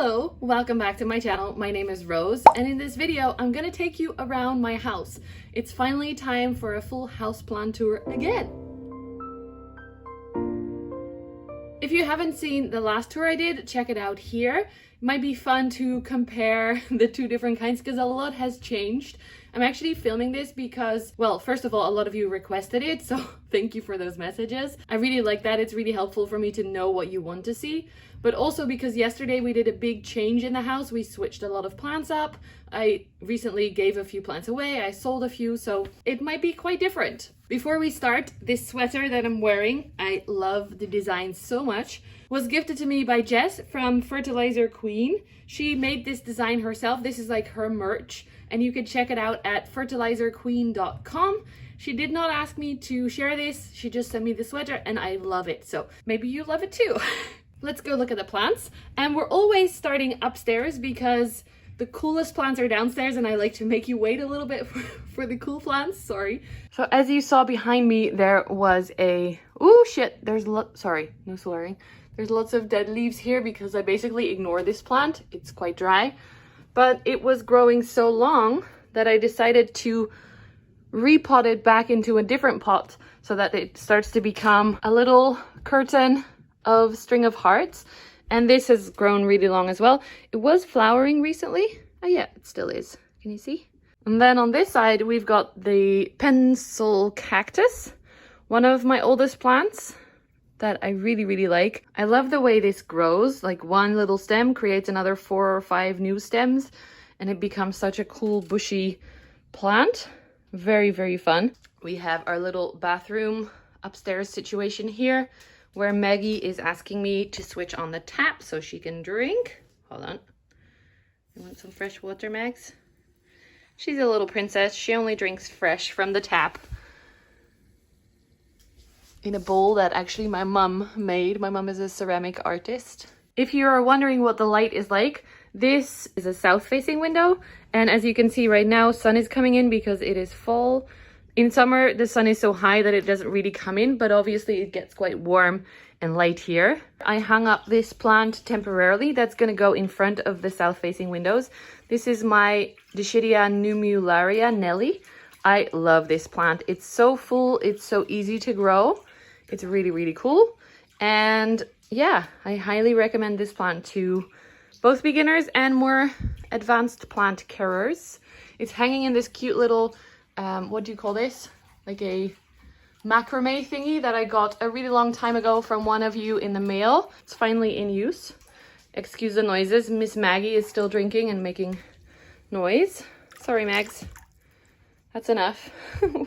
Hello, welcome back to my channel. My name is Rose, and in this video I'm gonna take you around my house. It's finally time for a full houseplant tour again. If you haven't seen the last tour I did, check it out here. It might be fun to compare the two different kinds because a lot has changed. I'm actually filming this because, well, first of all, a lot of you requested it, so thank you for those messages. I really like that. It's really helpful for me to know what you want to see. But also because yesterday we did a big change in the house. We switched a lot of plants up. I recently gave a few plants away. I sold a few, so it might be quite different. Before we start, this sweater that I'm wearing, I love the design so much, was gifted to me by Jess from Fertilizer Queen. She made this design herself. This is like her merch, and you can check it out at fertilizerqueen.com. She did not ask me to share this. She just sent me the sweater and I love it. So maybe you love it too. Let's go look at the plants. And we're always starting upstairs because the coolest plants are downstairs and I like to make you wait a little bit for the cool plants, sorry. So as you saw behind me, there was a, oh shit, sorry, no swearing. There's lots of dead leaves here because I basically ignored this plant. It's quite dry, but it was growing so long that I decided to repot it back into a different pot so that it starts to become a little curtain of string of hearts. And this has grown really long as well. It was flowering recently. Oh yeah, it still is. Can you see? And then on this side, we've got the pencil cactus, one of my oldest plants that I really like. I love the way this grows. Like one little stem creates another 4 or 5 new stems and it becomes such a cool bushy plant. Very fun. We have our little bathroom upstairs situation here where Maggie is asking me to switch on the tap so she can drink. Hold on. You want some fresh water, Mags? She's a little princess. She only drinks fresh from the tap in a bowl that actually my mum made. My mum is a ceramic artist. If you are wondering what the light is like, this is a south-facing window. And as you can see right now, sun is coming in because it is fall. In summer, the sun is so high that it doesn't really come in, but obviously it gets quite warm and light here. I hung up this plant temporarily. That's going to go in front of the south-facing windows. This is my Dischidia numularia Nelly. I love this plant. It's so full. It's so easy to grow. It's really cool. And yeah, I highly recommend this plant to both beginners and more advanced plant carers. It's hanging in this cute little what do you call this? Like a macrame thingy that I got a really long time ago from one of you in the mail. It's finally in use. Excuse the noises. Miss Maggie is still drinking and making noise. Sorry, Mags. That's enough.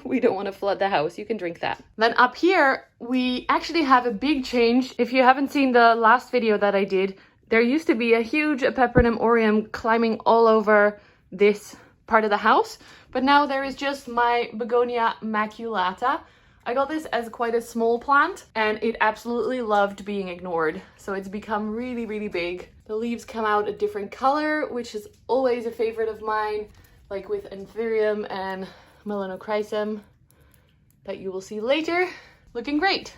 We don't want to flood the house. You can drink that. Then up here, we actually have a big change. If you haven't seen the last video that I did, there used to be a huge Peperomum aureum climbing all over this part of the house. But now there is just my Begonia maculata. I got this as quite a small plant and it absolutely loved being ignored. So it's become really big. The leaves come out a different color, which is always a favorite of mine, like with Anthurium and Melanochrysum that you will see later. Looking great.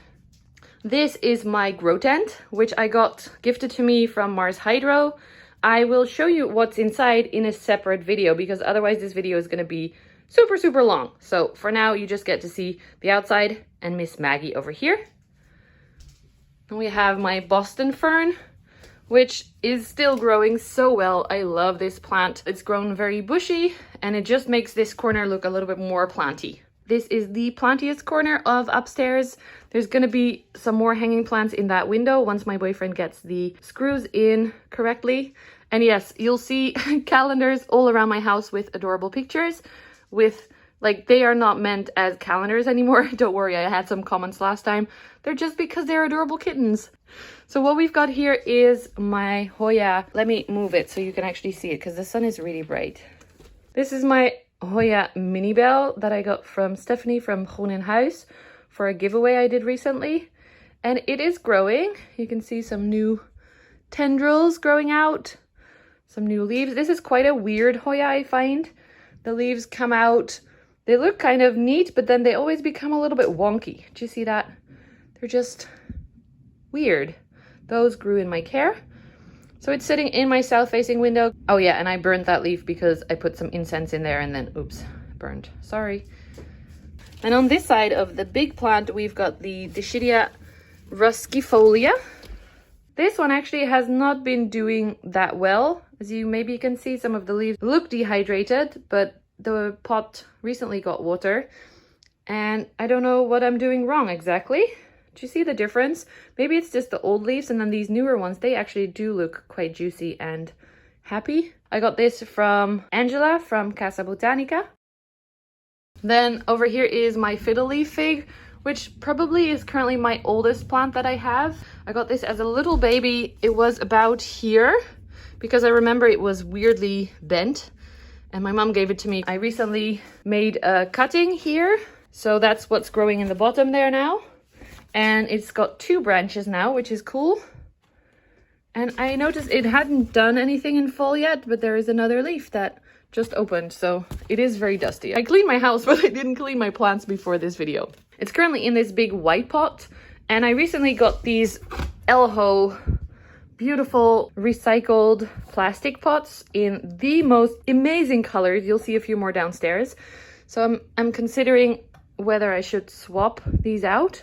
This is my grow tent, which I got gifted to me from Mars Hydro. I will show you what's inside in a separate video because otherwise this video is going to be super long. So for now, you just get to see the outside and Miss Maggie over here. And we have my Boston fern, which is still growing so well. I love this plant. It's grown very bushy and it just makes this corner look a little bit more planty. This is the plantiest corner of upstairs. There's going to be some more hanging plants in that window once my boyfriend gets the screws in correctly. And yes, you'll see calendars all around my house with adorable pictures with, like, they are not meant as calendars anymore. Don't worry, I had some comments last time. They're just because they're adorable kittens. So what we've got here is my Hoya. Let me move it so you can actually see it because the sun is really bright. This is my Hoya mini bell that I got from Stephanie from Groen Huis for a giveaway I did recently. And it is growing. You can see some new tendrils growing out, some new leaves. This is quite a weird Hoya, I find. The leaves come out, they look kind of neat, but then they always become a little bit wonky. Do you see that? They're just weird. Those grew in my care. So it's sitting in my south-facing window. Oh yeah, and I burned that leaf because I put some incense in there and then, oops, burned. Sorry. And on this side of the big plant, we've got the Dischidia ruskifolia. This one actually has not been doing that well. As you maybe can see, some of the leaves look dehydrated, but the pot recently got water. And I don't know what I'm doing wrong exactly. Do you see the difference? Maybe it's just the old leaves, and then these newer ones, they actually do look quite juicy and happy. I got this from Angela from Casa Botanica. Then over here is my fiddle leaf fig, which probably is currently my oldest plant that I have. I got this as a little baby. It was about here because I remember it was weirdly bent and my mom gave it to me. I recently made a cutting here. So that's what's growing in the bottom there now. And it's got 2 branches now, which is cool. And I noticed it hadn't done anything in fall yet, but there is another leaf that just opened, so it is very dusty. I cleaned my house, but I didn't clean my plants before this video. It's currently in this big white pot, and I recently got these Elho beautiful recycled plastic pots in the most amazing colors. You'll see a few more downstairs. So I'm considering whether I should swap these out.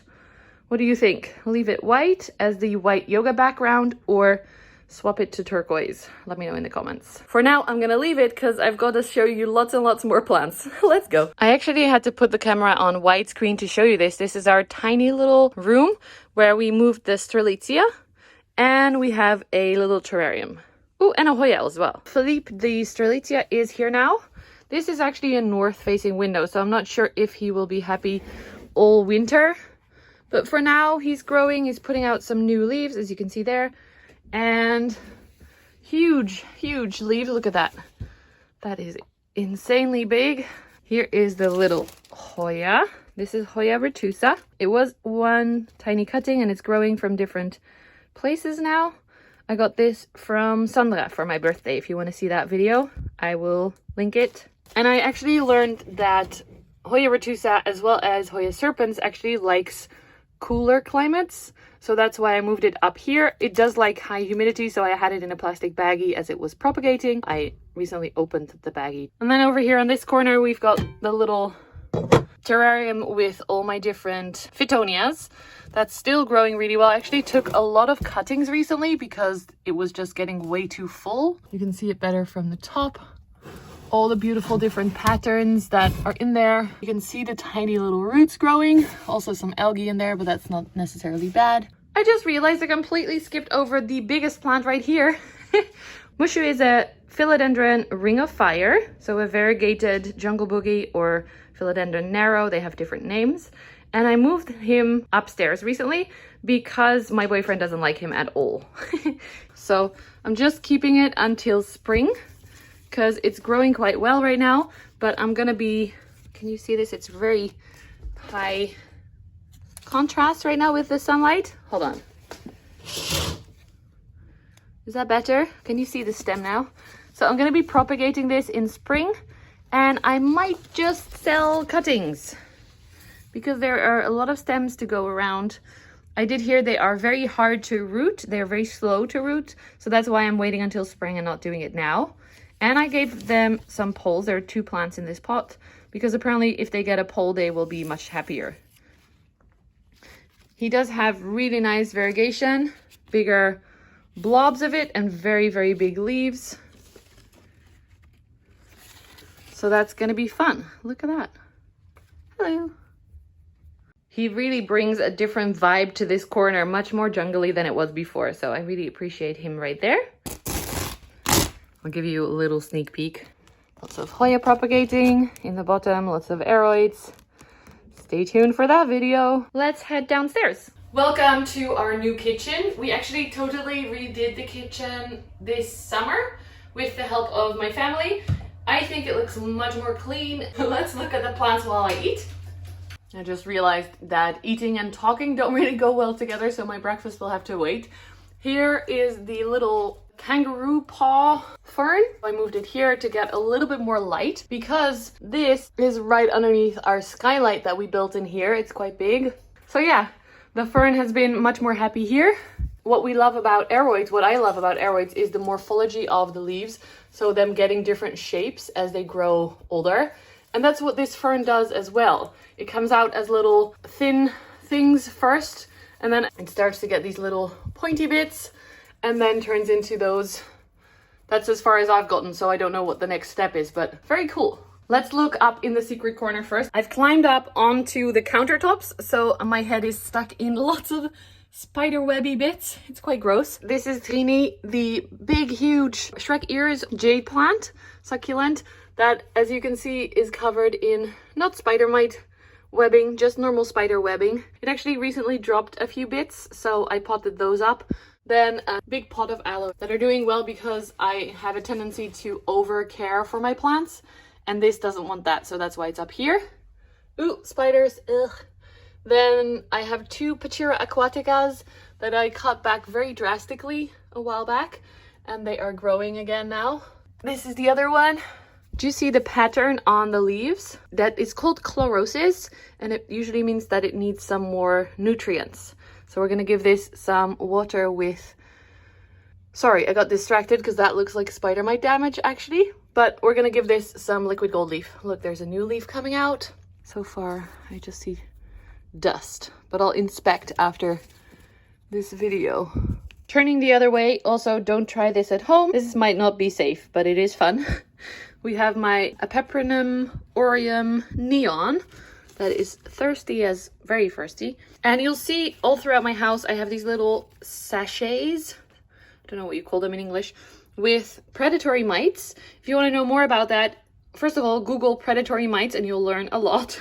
What do you think? Leave it white as the white yoga background or swap it to turquoise? Let me know in the comments. For now, I'm gonna leave it because I've got to show you lots and lots more plants. Let's go. I actually had to put the camera on widescreen to show you this. This is our tiny little room where we moved the Strelitzia and we have a little terrarium. Oh, and a Hoya as well. Philippe, the Strelitzia, is here now. This is actually a north-facing window, so I'm not sure if he will be happy all winter. But for now, he's growing. He's putting out some new leaves, as you can see there. And huge, huge leaves. Look at that. That is insanely big. Here is the little Hoya. This is Hoya retusa. It was one tiny cutting and it's growing from different places now. I got this from Sandra for my birthday. If you want to see that video, I will link it. And I actually learned that Hoya retusa as well as Hoya serpens actually likes cooler climates, so that's why I moved it up here. It does like high humidity, so I had it in a plastic baggie as it was propagating. I recently opened the baggie. And then over here on this corner we've got the little terrarium with all my different Fittonias. That's still growing really well. I actually took a lot of cuttings recently because it was just getting way too full. You can see it better from the top. All the beautiful different patterns that are in there. You can see the tiny little roots growing. Also some algae in there, but that's not necessarily bad. I just realized I completely skipped over the biggest plant right here. Mushu is a philodendron ring of fire. So a variegated jungle boogie or philodendron narrow. They have different names. And I moved him upstairs recently because my boyfriend doesn't like him at all. So I'm just keeping it until spring, because it's growing quite well right now, but I'm gonna be, can you see this? It's very high contrast right now with the sunlight. Hold on. Is that better? Can you see the stem now? So I'm gonna be propagating this in spring, and I might just sell cuttings because there are a lot of stems to go around. I did hear they are very hard to root. They're very slow to root. So that's why I'm waiting until spring and not doing it now. And I gave them some poles. There are 2 plants in this pot because apparently if they get a pole, they will be much happier. He does have really nice variegation, bigger blobs of it and very, very big leaves. So that's going to be fun. Look at that. Hello. He really brings a different vibe to this corner, much more jungly than it was before. So I really appreciate him right there. I'll give you a little sneak peek. Lots of Hoya propagating in the bottom, lots of aeroids. Stay tuned for that video. Let's head downstairs. Welcome to our new kitchen. We actually totally redid the kitchen this summer with the help of my family. I think it looks much more clean. Let's look at the plants while I eat. I just realized that eating and talking don't really go well together, so my breakfast will have to wait. Here is the little kangaroo paw fern. I moved it here to get a little bit more light because this is right underneath our skylight that we built in here. It's quite big. So yeah, the fern has been much more happy here. what we love about aeroids, what I love about aeroids, is the morphology of the leaves. So them getting different shapes as they grow older. And that's what this fern does as well. It comes out as little thin things first, and then it starts to get these little pointy bits, and then turns into those. That's as far as I've gotten, so I don't know what the next step is, but very cool. Let's look up in the secret corner first. I've climbed up onto the countertops, so my head is stuck in lots of spider webby bits. It's quite gross. This is Trini, the big, huge Shrek ears jade plant, succulent, that, as you can see, is covered in not spider mite webbing, just normal spider webbing. It actually recently dropped a few bits, so I potted those up. Then a big pot of aloe that are doing well because I have a tendency to over care for my plants, and this doesn't want that, so that's why it's up here. Ooh, spiders, ugh. Then I have 2 Pachira aquaticas that I cut back very drastically a while back, and they are growing again now. This is the other one. Do you see the pattern on the leaves? That is called chlorosis, and it usually means that it needs some more nutrients. So we're gonna give this some water with... Sorry, I got distracted because that looks like spider mite damage actually. But we're gonna give this some liquid gold leaf. Look, there's a new leaf coming out. So far, I just see dust, but I'll inspect after this video. Turning the other way, also don't try this at home. This might not be safe, but it is fun. We have my Apeprinum aureum neon that is very thirsty. And you'll see all throughout my house, I have these little sachets. I don't know what you call them in English, with predatory mites. If you want to know more about that, first of all, Google predatory mites and you'll learn a lot.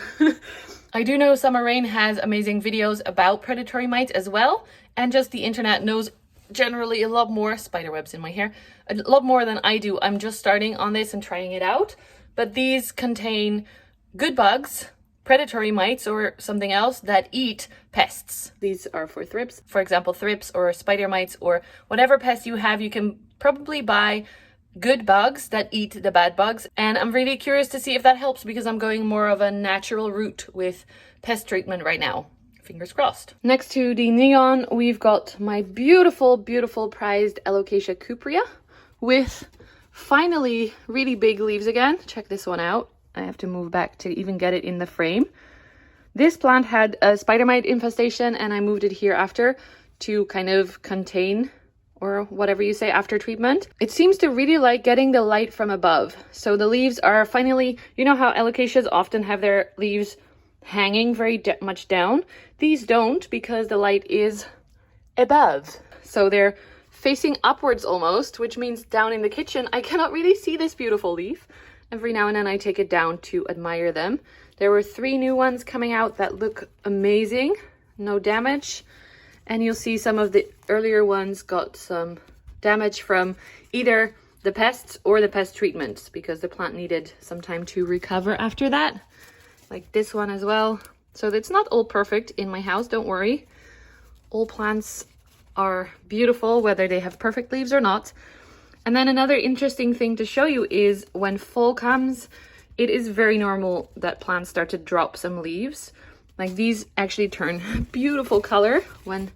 I do know Summer Rain has amazing videos about predatory mites as well, and just the internet knows generally a lot more, spiderwebs in my hair, a lot more than I do. I'm just starting on this and trying it out, but these contain good bugs, predatory mites or something else that eat pests. These are for thrips. For example, thrips or spider mites or whatever pest you have, you can probably buy good bugs that eat the bad bugs. And I'm really curious to see if that helps because I'm going more of a natural route with pest treatment right now. Fingers crossed. Next to the neon, we've got my beautiful, beautiful prized Alocasia cuprea with finally really big leaves again. Check this one out. I have to move back to even get it in the frame. This plant had a spider mite infestation and I moved it here after to kind of contain, or whatever you say, after treatment. It seems to really like getting the light from above. So the leaves are finally, you know how alocasias often have their leaves hanging very much down? These don't, because the light is above. So they're facing upwards almost, which means down in the kitchen, I cannot really see this beautiful leaf. Every now and then I take it down to admire them. There were 3 new ones coming out that look amazing, no damage. And you'll see some of the earlier ones got some damage from either the pests or the pest treatments because the plant needed some time to recover after that. Like this one as well. So it's not all perfect in my house, don't worry. All plants are beautiful, whether they have perfect leaves or not. And then another interesting thing to show you is when fall comes, it is very normal that plants start to drop some leaves. Like these actually turn beautiful color when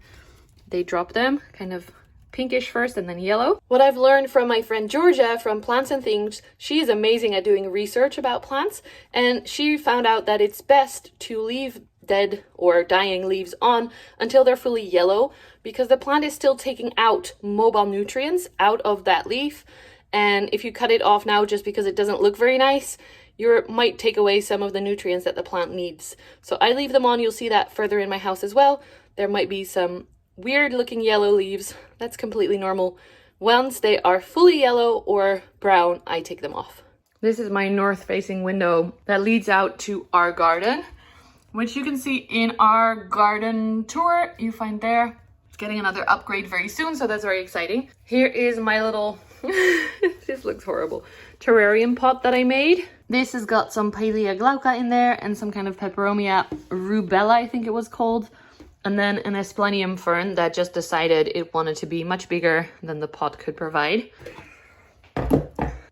they drop them, kind of pinkish first and then yellow. What I've learned from my friend Georgia from Plants and Things, she is amazing at doing research about plants, and she found out that it's best to leave dead or dying leaves on until they're fully yellow, because the plant is still taking out mobile nutrients out of that leaf. And if you cut it off now just because it doesn't look very nice, you might take away some of the nutrients that the plant needs. So I leave them on. You'll see that further in my house as well. There might be some weird looking yellow leaves. That's completely normal. Once they are fully yellow or brown, I take them off. This is my north facing window that leads out to our garden, which you can see in our garden tour you find there. It's getting another upgrade very soon, so that's very exciting. Here is my little, this looks horrible, terrarium pot that I made. This has got some Pilea glauca in there and some kind of Peperomia rubella, I think it was called. And then an Asplenium fern that just decided it wanted to be much bigger than the pot could provide.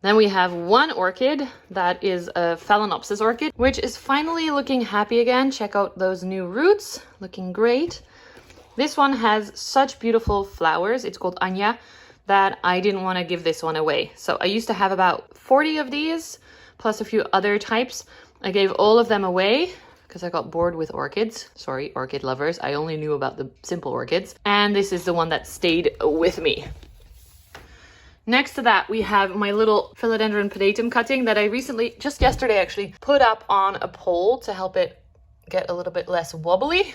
Then we have one orchid that is a Phalaenopsis orchid, which is finally looking happy again. Check out those new roots, looking great. This one has such beautiful flowers. It's called Anya, that I didn't want to give this one away. So I used to have about 40 of these, plus a few other types. I gave all of them away because I got bored with orchids. Sorry, orchid lovers. I only knew about the simple orchids. And this is the one that stayed with me. Next to that, we have my little philodendron pedatum cutting that I recently, just yesterday actually, put up on a pole to help it get a little bit less wobbly.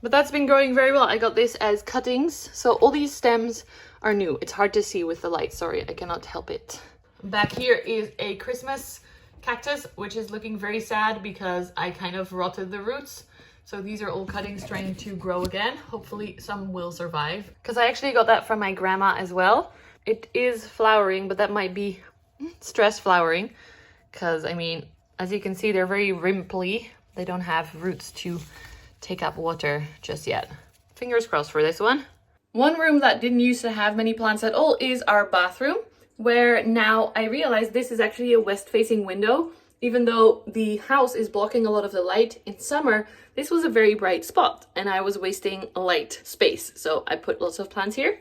But that's been growing very well. I got this as cuttings. So all these stems are new. It's hard to see with the light. Sorry, I cannot help it. Back here is a Christmas cactus, which is looking very sad because I kind of rotted the roots. So these are all cuttings trying to grow again. Hopefully some will survive. Because I actually got that from my grandma as well. It is flowering, but that might be stress flowering. Because, I mean, as you can see, they're very rimply. They don't have roots to take up water just yet. Fingers crossed for this one. One room that didn't used to have many plants at all is our bathroom, where now I realize this is actually a west-facing window. Even though the house is blocking a lot of the light in summer, this was a very bright spot and I was wasting light space. So I put lots of plants here.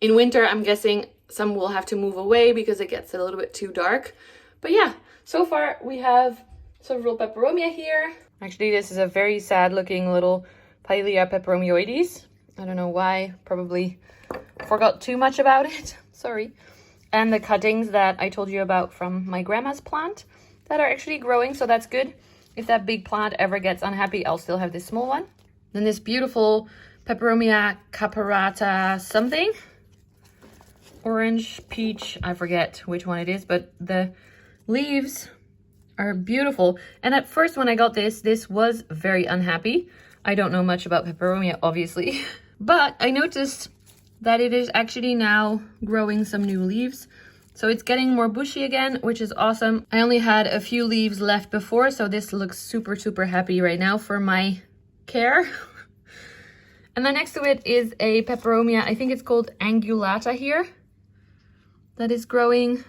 In winter, I'm guessing some will have to move away because it gets a little bit too dark. But yeah, so far we have several peperomia here. Actually, this is a very sad looking little Pilea peperomioides. I don't know why, probably forgot too much about it. Sorry. And the cuttings that I told you about from my grandma's plant that are actually growing, so that's good. If that big plant ever gets unhappy, I'll still have this small one. Then this beautiful Peperomia caparata something. Orange, peach, I forget which one it is, but the leaves are beautiful. And at first when I got this was very unhappy. I don't know much about peperomia, obviously, but I noticed that it is actually now growing some new leaves. So it's getting more bushy again, which is awesome. I only had a few leaves left before, so this looks super, super happy right now for my care. And then next to it is a peperomia, I think it's called angulata here, that is growing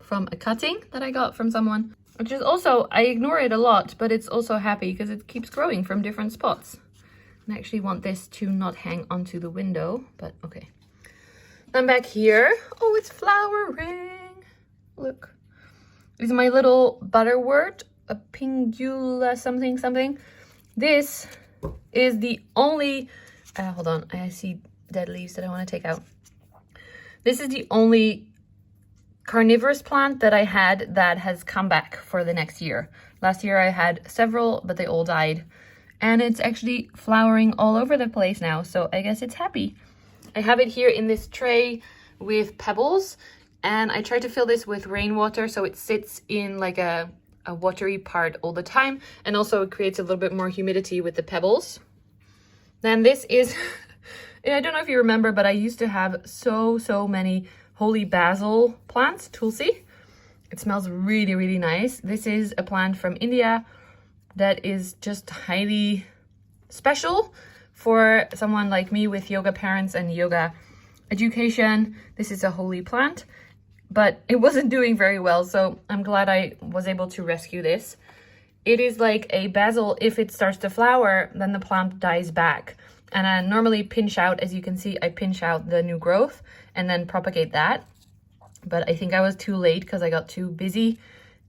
from a cutting that I got from someone, which is also, I ignore it a lot, but it's also happy because it keeps growing from different spots. And I actually want this to not hang onto the window, but okay. Then back here, oh, it's flowering. Look, is my little butterwort, a pingula something something. This is the only, hold on, I see dead leaves that I want to take out. This is the only carnivorous plant that I had that has come back for the next year. Last year I had several, but they all died. And it's actually flowering all over the place now, so I guess it's happy. I have it here in this tray with pebbles, and I try to fill this with rainwater so it sits in like a watery part all the time, and also it creates a little bit more humidity with the pebbles. Then this is, I don't know if you remember, but I used to have so many holy basil plants, tulsi. It smells really, really nice. This is a plant from India that is just highly special for someone like me with yoga parents and yoga education. This is a holy plant, but it wasn't doing very well, so I'm glad I was able to rescue this. It is like a basil. If it starts to flower, then the plant dies back. And I normally pinch out, as you can see, I pinch out the new growth and then propagate that. But I think I was too late because I got too busy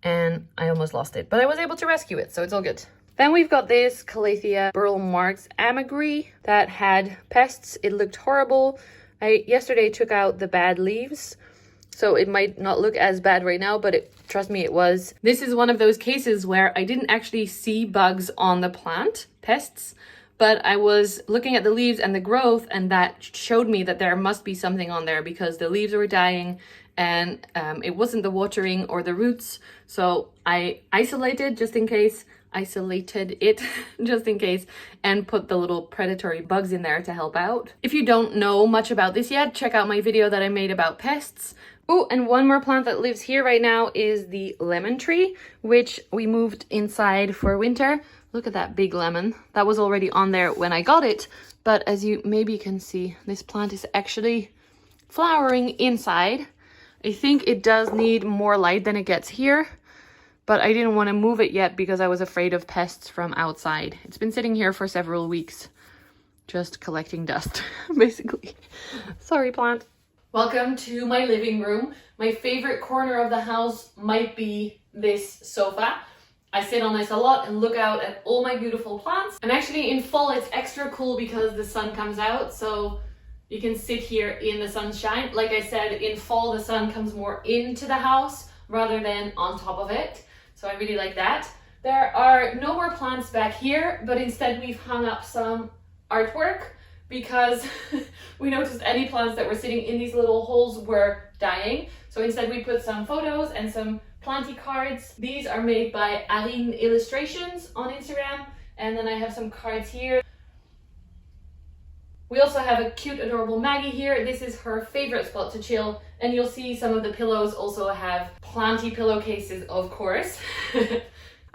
and I almost lost it. But I was able to rescue it, so it's all good. Then we've got this Calathea Burl Marx amagri that had pests. It looked horrible. I yesterday took out the bad leaves, so it might not look as bad right now, but trust me, it was. This is one of those cases where I didn't actually see bugs on the plant, pests, but I was looking at the leaves and the growth, and that showed me that there must be something on there because the leaves were dying and it wasn't the watering or the roots. So I isolated it just in case, and put the little predatory bugs in there to help out. If you don't know much about this yet, check out my video that I made about pests. Oh, and one more plant that lives here right now is the lemon tree, which we moved inside for winter. Look at that big lemon. That was already on there when I got it, but as you maybe can see, this plant is actually flowering inside. I think it does need more light than it gets here, but I didn't want to move it yet because I was afraid of pests from outside. It's been sitting here for several weeks. just collecting dust, basically. Sorry, plant. Welcome to my living room. My favorite corner of the house might be this sofa. I sit on this a lot and look out at all my beautiful plants. And actually in fall it's extra cool because the sun comes out, so you can sit here in the sunshine. Like I said, in fall the sun comes more into the house rather than on top of it. So I really like that. There are no more plants back here, but instead we've hung up some artwork because we noticed any plants that were sitting in these little holes were dying. So instead we put some photos and some planty cards. These are made by Aline Illustrations on Instagram. And then I have some cards here. We also have a cute, adorable Maggie here. This is her favorite spot to chill. And you'll see some of the pillows also have planty pillowcases, of course.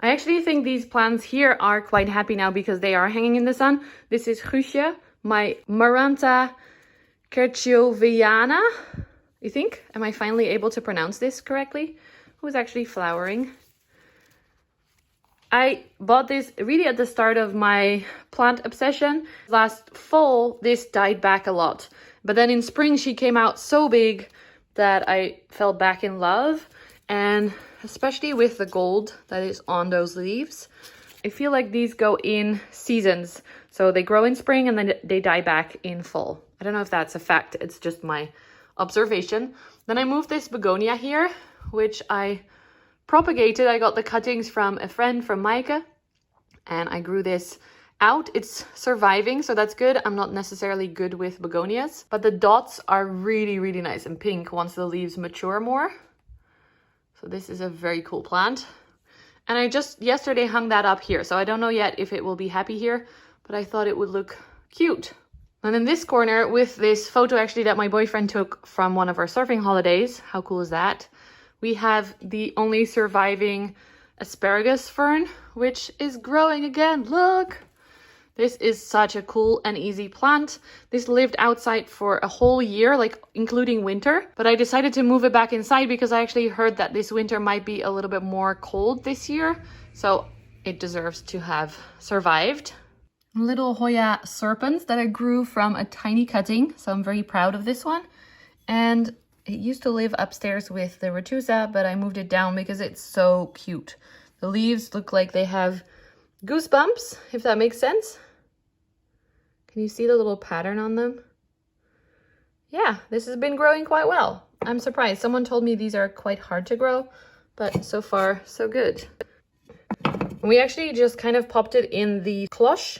I actually think these plants here are quite happy now because they are hanging in the sun. This is Guusje, my Maranta Kerchoviana. You think? Am I finally able to pronounce this correctly? Who's actually flowering? I bought this really at the start of my plant obsession. Last fall, this died back a lot. But then in spring, she came out so big that I fell back in love. And especially with the gold that is on those leaves, I feel like these go in seasons. So they grow in spring and then they die back in fall. I don't know if that's a fact. It's just my observation. Then I moved this begonia here, which I propagated. I got the cuttings from a friend, from Maaike, and I grew this out. It's surviving, so that's good. I'm not necessarily good with begonias, but the dots are really, really nice and pink once the leaves mature more. So this is a very cool plant. And I just yesterday hung that up here, so I don't know yet if it will be happy here, but I thought it would look cute. And in this corner, with this photo actually that my boyfriend took from one of our surfing holidays, how cool is that? We have the only surviving asparagus fern, which is growing again. Look! This is such a cool and easy plant. This lived outside for a whole year, like including winter. But I decided to move it back inside because I actually heard that this winter might be a little bit more cold this year. So it deserves to have survived. Little Hoya serpents that I grew from a tiny cutting. So I'm very proud of this one. And it used to live upstairs with the Retusa, but I moved it down because it's so cute. The leaves look like they have goosebumps, if that makes sense. Can you see the little pattern on them? Yeah, this has been growing quite well. I'm surprised. Someone told me these are quite hard to grow, but so far, so good. We actually just kind of popped it in the cloche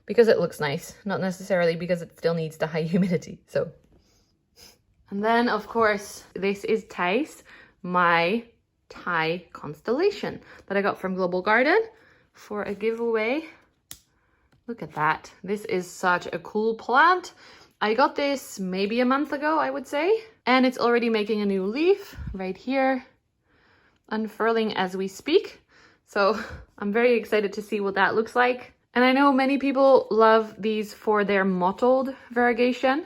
because it looks nice, not necessarily because it still needs the high humidity. So, and then of course, this is Thijs, my Thai constellation that I got from Global Garden for a giveaway. Look at that. This is such a cool plant. I got this maybe a month ago, I would say. And it's already making a new leaf right here, unfurling as we speak. So I'm very excited to see what that looks like. And I know many people love these for their mottled variegation.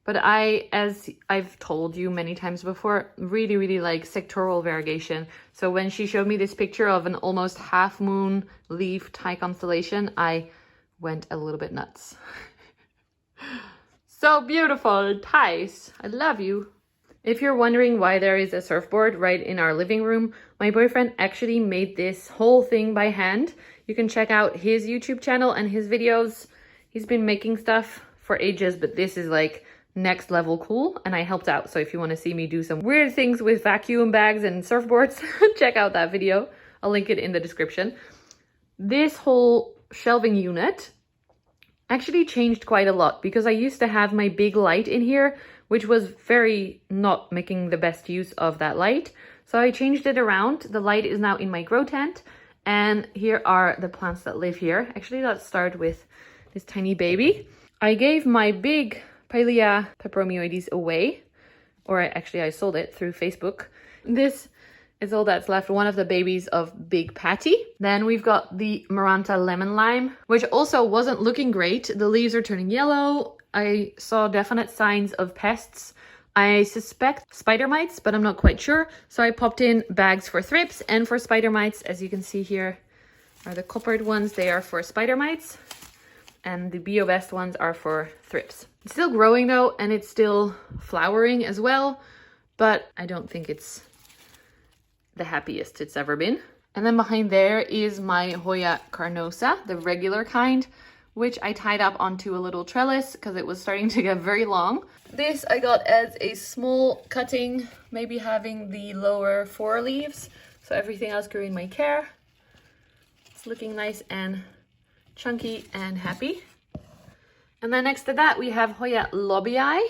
But I, as I've told you many times before, really, really like sectoral variegation. So when she showed me this picture of an almost half moon leaf Thai constellation, I went a little bit nuts. So beautiful, Thais. I love you. If you're wondering why there is a surfboard right in our living room, my boyfriend actually made this whole thing by hand. You can check out his YouTube channel and his videos. He's been making stuff for ages, but this is like next level cool, and I helped out. So if you want to see me do some weird things with vacuum bags and surfboards, check out that video. I'll link it in the description. This whole shelving unit actually changed quite a lot because I used to have my big light in here, which was very not making the best use of that light. So I changed it around. The light is now in my grow tent, and here are the plants that live here. Actually, let's start with this tiny baby. I gave my big Pilea peperomioides away, or I sold it through Facebook. This is all that's left, one of the babies of Big Patty. Then we've got the Maranta lemon lime, which also wasn't looking great. The leaves are turning yellow. I saw definite signs of pests. I suspect spider mites, but I'm not quite sure. So I popped in bags for thrips and for spider mites. As you can see here are the coppered ones. They are for spider mites. and the Bio Best ones are for thrips. It's still growing though, and it's still flowering as well, but I don't think it's the happiest it's ever been. And then behind there is my Hoya carnosa, the regular kind, which I tied up onto a little trellis because it was starting to get very long. This I got as a small cutting, maybe having the lower 4 leaves, so everything else grew in my care. It's looking nice and chunky and happy. And then next to that we have Hoya lobbii,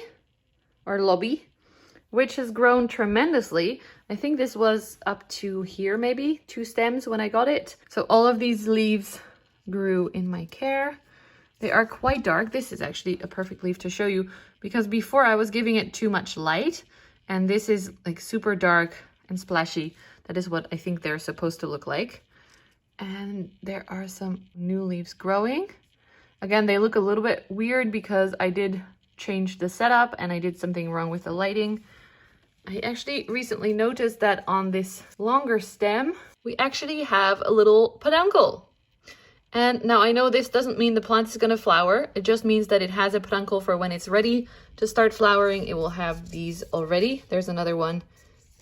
or lobby, which has grown tremendously. I think this was up to here, maybe 2 stems when I got it. So all of these leaves grew in my care. They are quite dark. This is actually a perfect leaf to show you because before I was giving it too much light, and this is like super dark and splashy. That is what I think they're supposed to look like. And there are some new leaves growing. Again, they look a little bit weird because I did change the setup and I did something wrong with the lighting. I actually recently noticed that on this longer stem, we actually have a little peduncle. And now I know this doesn't mean the plant is going to flower. It just means that it has a peduncle for when it's ready to start flowering. It will have these already. There's another one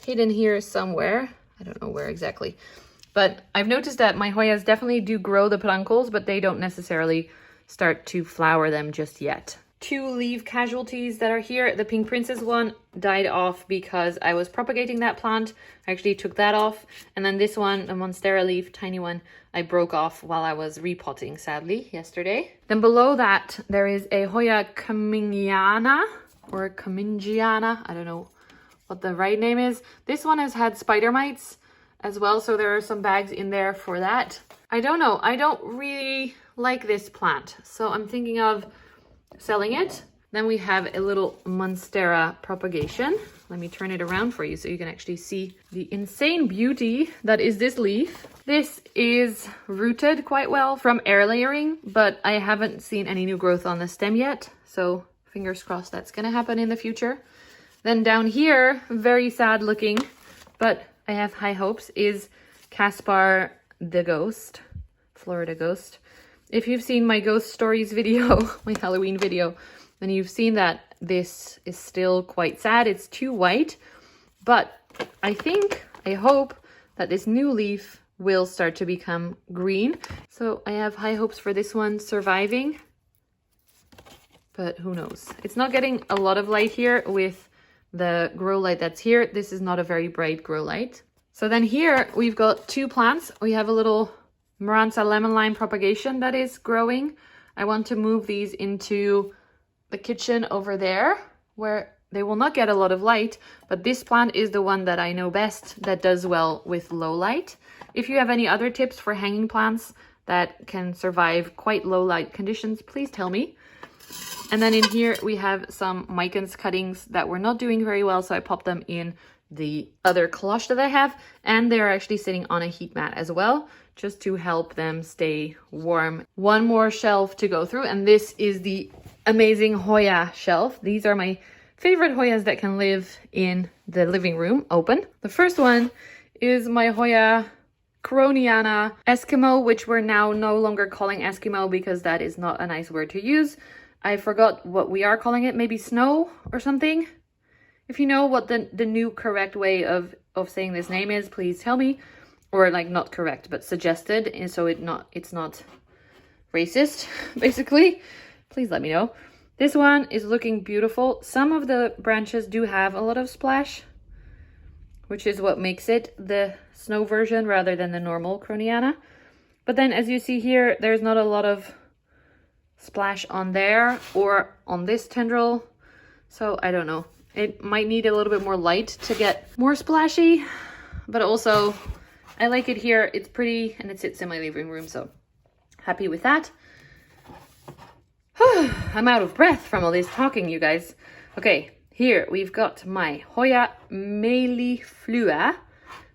hidden here somewhere. I don't know where exactly. But I've noticed that my Hoyas definitely do grow the peduncles, but they don't necessarily start to flower them just yet. 2 leaf casualties that are here. The Pink Princess one died off because I was propagating that plant. I actually took that off. And then this one, a Monstera leaf, tiny one, I broke off while I was repotting, sadly, yesterday. Then below that, there is a Hoya Cumingiana, or Cumingiana. I don't know what the right name is. This one has had spider mites as well, so there are some bags in there for that. I don't know. I don't really like this plant, so I'm thinking of selling it. Then we have a little Monstera propagation. Let me turn it around for you so you can actually see the insane beauty that is this leaf. This is rooted quite well from air layering, but I haven't seen any new growth on the stem yet. So fingers crossed that's gonna happen in the future. Then down here, very sad looking, but I have high hopes, is Caspar the Ghost, Florida Ghost. If you've seen my ghost stories video, my Halloween video, then you've seen that this is still quite sad. It's too white, but I hope that this new leaf will start to become green. So I have high hopes for this one surviving, but who knows? It's not getting a lot of light here with the grow light that's here. This is not a very bright grow light. So then here we've got 2 plants. We have a little Marantha lemon lime propagation that is growing. I want to move these into the kitchen over there where they will not get a lot of light, but this plant is the one that I know best that does well with low light. If you have any other tips for hanging plants that can survive quite low light conditions, please tell me. And then in here we have some Micans cuttings that were not doing very well, so I popped them in the other cloche that I have, and they're actually sitting on a heat mat as well, just to help them stay warm. One more shelf to go through, and this is the amazing Hoya shelf. These are my favorite Hoyas that can live in the living room open. The first one is my Hoya Coroniana Eskimo, which we're now no longer calling Eskimo because that is not a nice word to use. I forgot what we are calling it, maybe snow or something. If you know what the new correct way of saying this name is, please tell me. Or like not correct, but suggested, and so it's not racist, basically. Please let me know. This one is looking beautiful. Some of the branches do have a lot of splash, which is what makes it the snow version rather than the normal Coroniana. But then as you see here, there's not a lot of splash on there or on this tendril. So I don't know. It might need a little bit more light to get more splashy, but also I like it here. It's pretty and it sits in my living room, so happy with that. I'm out of breath from all this talking, you guys. Okay, here we've got my Hoya melliflua,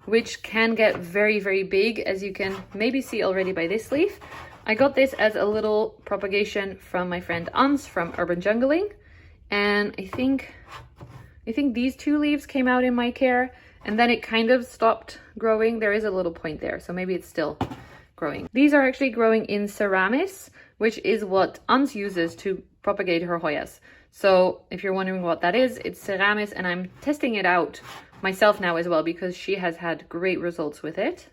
which can get very, very big, as you can maybe see already by this leaf. I got this as a little propagation from my friend Ans from Urban Jungling, and I think these 2 leaves came out in my care, and then it kind of stopped growing. There is a little point there, so maybe it's still growing. These are actually growing in Ceramis, which is what Ans uses to propagate her Hoyas. So if you're wondering what that is, it's Ceramis, and I'm testing it out myself now as well because she has had great results with it.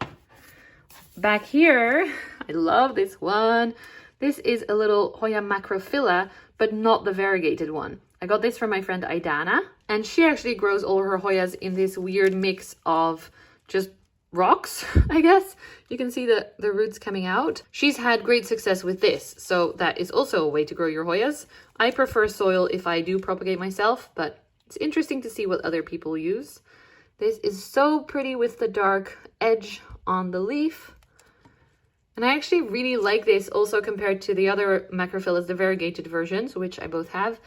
Back here, I love this one. This is a little Hoya macrophylla, but not the variegated one. I got this from my friend Aidana, and she actually grows all her Hoyas in this weird mix of just rocks, I guess. You can see the roots coming out. She's had great success with this, so that is also a way to grow your Hoyas. I prefer soil if I do propagate myself, but it's interesting to see what other people use. This is so pretty with the dark edge on the leaf. And I actually really like this also compared to the other macrophyllas, the variegated versions, which I both have.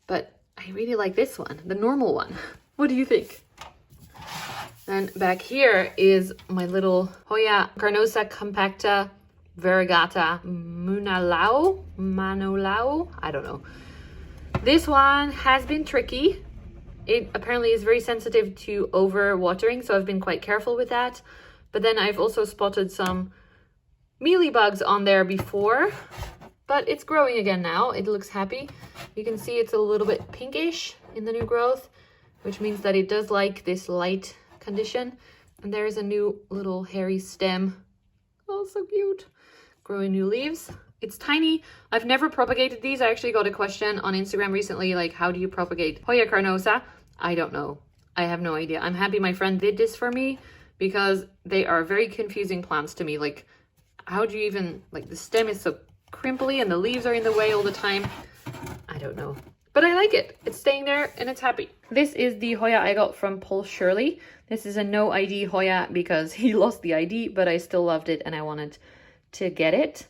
But I really like this one, the normal one. What do you think? And back here is my little Hoya carnosa compacta variegata Manolao. I don't know. This one has been tricky. It apparently is very sensitive to over watering, so I've been quite careful with that. But then I've also spotted some mealybugs on there before, but it's growing again now. It looks happy. You can see it's a little bit pinkish in the new growth, which means that it does like this light condition. And there's a new little hairy stem. Oh, so cute. Growing new leaves. It's tiny. I've never propagated these. I actually got a question on Instagram recently, like, how do you propagate Hoya carnosa? I don't know. I have no idea. I'm happy my friend did this for me because they are very confusing plants to me. Like, how do you even, like, the stem is so crimply and the leaves are in the way all the time. I don't know. But I like it. It's staying there and it's happy. This is the Hoya I got from Paul Shirley. This is a no ID Hoya because he lost the ID, but I still loved it and I wanted to get it.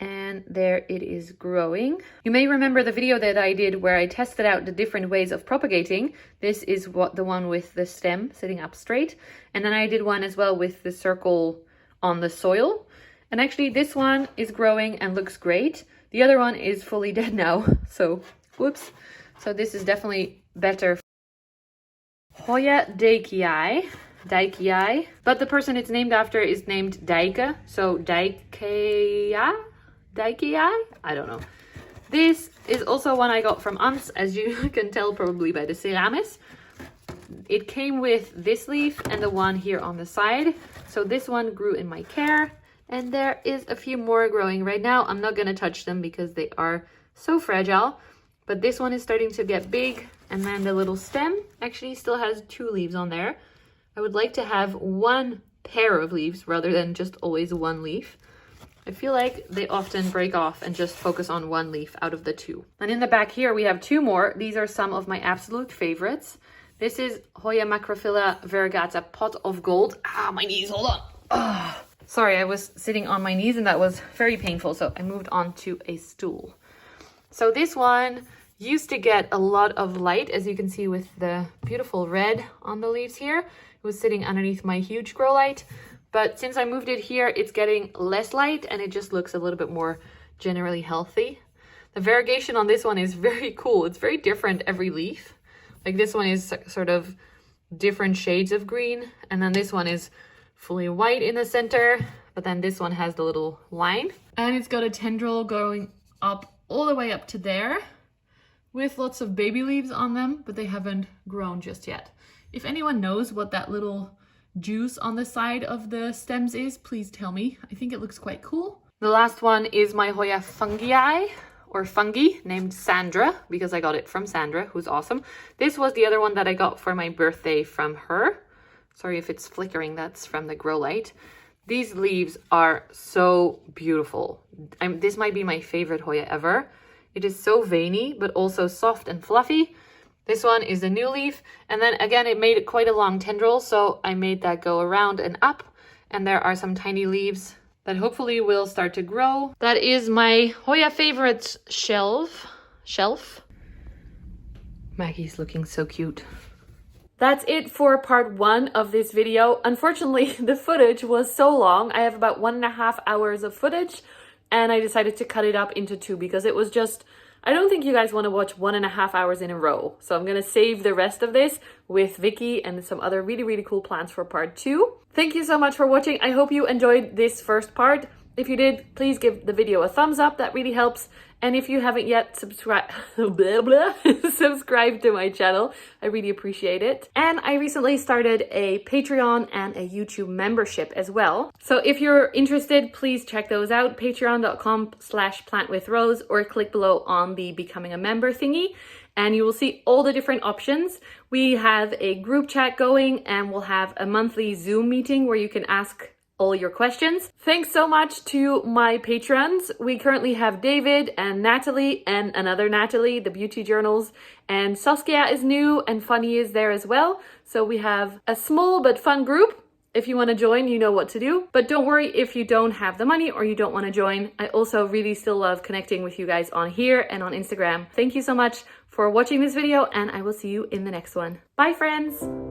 And there it is growing. You may remember the video that I did where I tested out the different ways of propagating. This is the one with the stem sitting up straight. And then I did one as well with the circle on the soil. And actually this one is growing and looks great. The other one is fully dead now, so whoops. So this is definitely better. Hoya Daikii, but the person it's named after is named Daike, so Daikii? I don't know. This is also one I got from Ans, as you can tell probably by the Ceramis. It came with this leaf and the one here on the side. So this one grew in my care. And there is a few more growing right now. I'm not going to touch them because they are so fragile. But this one is starting to get big. And then the little stem actually still has 2 leaves on there. I would like to have 1 pair of leaves rather than just always 1 leaf. I feel like they often break off and just focus on 1 leaf out of the 2. And in the back here, we have 2 more. These are some of my absolute favorites. This is Hoya macrophylla variegata pot of gold. Ah, my knees, hold on. Oh. Sorry, I was sitting on my knees and that was very painful, so I moved on to a stool. So this one used to get a lot of light, as you can see with the beautiful red on the leaves here. It was sitting underneath my huge grow light, but since I moved it here, it's getting less light and it just looks a little bit more generally healthy. The variegation on this one is very cool. It's very different every leaf. Like this one is sort of different shades of green, and then this one is fully white in the center, but then this one has the little line. And it's got a tendril going up all the way up to there with lots of baby leaves on them, but they haven't grown just yet. If anyone knows what that little juice on the side of the stems is, please tell me. I think it looks quite cool. The last one is my Hoya fungi, named Sandra, because I got it from Sandra, who's awesome. This was the other one that I got for my birthday from her. Sorry if it's flickering, that's from the grow light. These leaves are so beautiful. This might be my favorite Hoya ever. It is so veiny, but also soft and fluffy. This one is a new leaf. And then again, it made quite a long tendril, so I made that go around and up. And there are some tiny leaves that hopefully will start to grow. That is my Hoya favorite shelf. Maggie's looking so cute. That's it for part 1 of this video. Unfortunately, the footage was so long. I have about 1.5 hours of footage, and I decided to cut it up into 2 because it was just, I don't think you guys want to watch 1.5 hours in a row. So I'm going to save the rest of this with Vicky and some other really, really cool plants for part 2. Thank you so much for watching. I hope you enjoyed this first part. If you did, please give the video a thumbs up, that really helps. And if you haven't yet subscribed to my channel, I really appreciate it. And I recently started a Patreon and a YouTube membership as well. So if you're interested, please check those out, patreon.com/plantwithroos, or click below on the becoming a member thingy, and you will see all the different options. We have a group chat going, and we'll have a monthly Zoom meeting where you can ask all your questions. Thanks so much to my patrons. We currently have David and Natalie and another Natalie, the beauty journals, and Saskia is new and Funny is there as well. So we have a small but fun group. If you want to join, you know what to do. But don't worry if you don't have the money or you don't want to join. I also really still love connecting with you guys on here and on Instagram. Thank you so much for watching this video, and I will see you in the next one. Bye, friends!